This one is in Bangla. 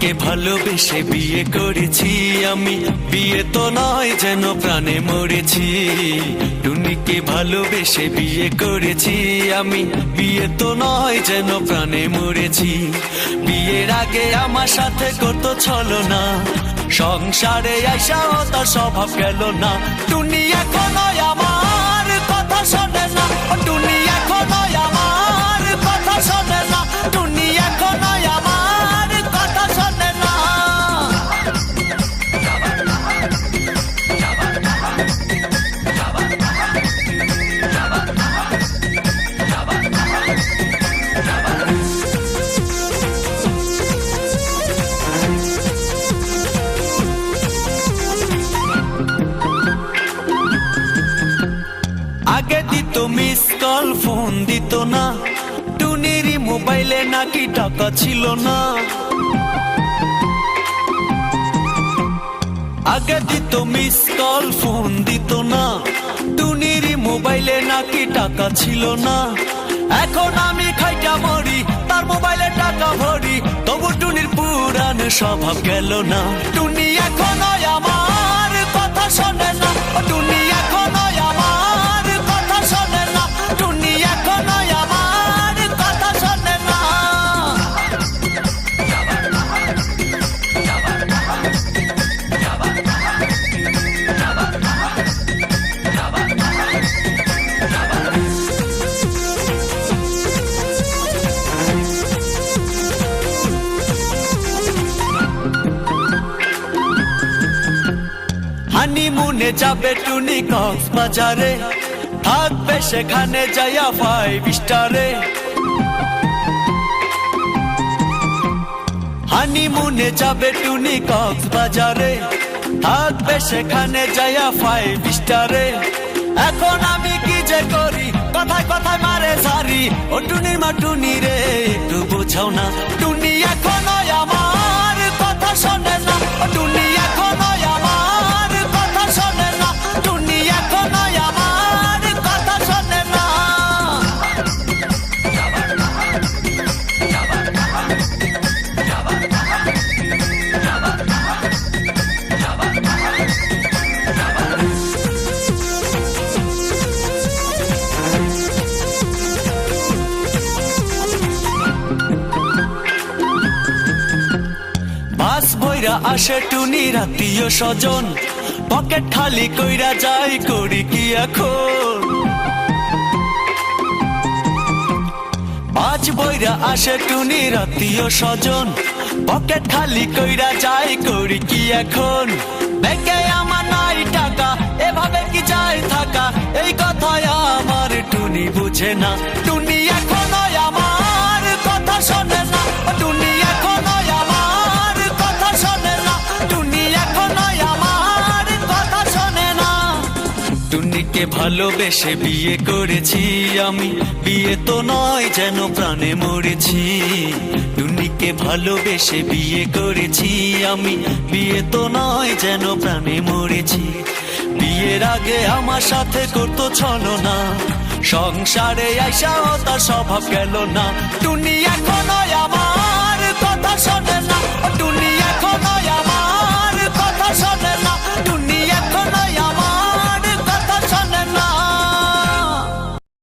টুনিকে ভালোবেসে বিয়ে করেছি আমি, বিয়ে তো নয় যেন প্রাণে মরেছি। টুনিকে ভালোবেসে বিয়ে করেছি আমি, বিয়ে তো নয় যেন প্রাণে মরেছি। বিয়ের আগে আমার সাথে করতো ছলনা, সংসারে আইসাও তার স্বভাব গেল না। টুনি এখনো আমার কথা শোনে না, টুনি এখনো আমার কথা শোনে না, টুনি এখনো আমার কথা শোনে না। আগে দিত মিস কল, ফোন দিত না, টুনির মোবাইলে নাকি টাকা ছিল না। আগে দিত মিস কল, ফোন দিত না, টুনির মোবাইলে নাকি টাকা ছিল না। এখন আমি খাইটা মরি, তার মোবাইলে টাকা ভরি, তবু টুনির পুরান স্বভাব গেল না। টুনি এখনো আমার কথা শোনে না, টুনি এখনো আমার কথা শোনে না, টুনি এখনো আমার কথা শোনে না। হানিমুনে যাবে টুনি কক্সবাজারে, থাকবে সেখানে যাইয়া 5 স্টারে। হানিমুনে যাবে টুনি কক্সবাজারে, থাকবে সেখানে যাইয়া 5 স্টারে। এখন আমি কি যে করি, কথায় কথায় মারে সারি, ও টুনির মা টুনি রে একটু বোঝাও না। টুনি এখনো আমার কথা শোনে না, টুনি এখনো আমার কথা শোনে না, টুনি এখনো আমার কথা শোনে না। বাস বইরা আসে টুনির আত্মীয় স্বজন, পকেট খালি কইরা যাই, করি কি এখন। বাস বইরা আসে টুনির আত্মীয় স্বজন, পকেট খালি কইরা যাই, করি কি এখন। ব্যাংকে আমার নাই টাকা, এভাবে কি যায় থাকা, এই কথায় আমার টুনি বুঝে না। টুনি এখনো আমার কথা শোনে না, টুনি এখনো আমার কথা শোনে না, টুনি এখনো আমার কথা শোনে না। টুনিকে ভালোবেসে বিয়ে করেছি আমি, বিয়ে তো নয় যেন প্রাণে মরেছি। টুনিকে ভালোবেসে বিয়ে করেছি আমি, বিয়ে তো নয় যেন প্রাণে মরেছি। বিয়ের আগে আমার সাথে করতো ছলনা, সংসারে আইসাও তার স্বভাব গেল না। টুনি এখনো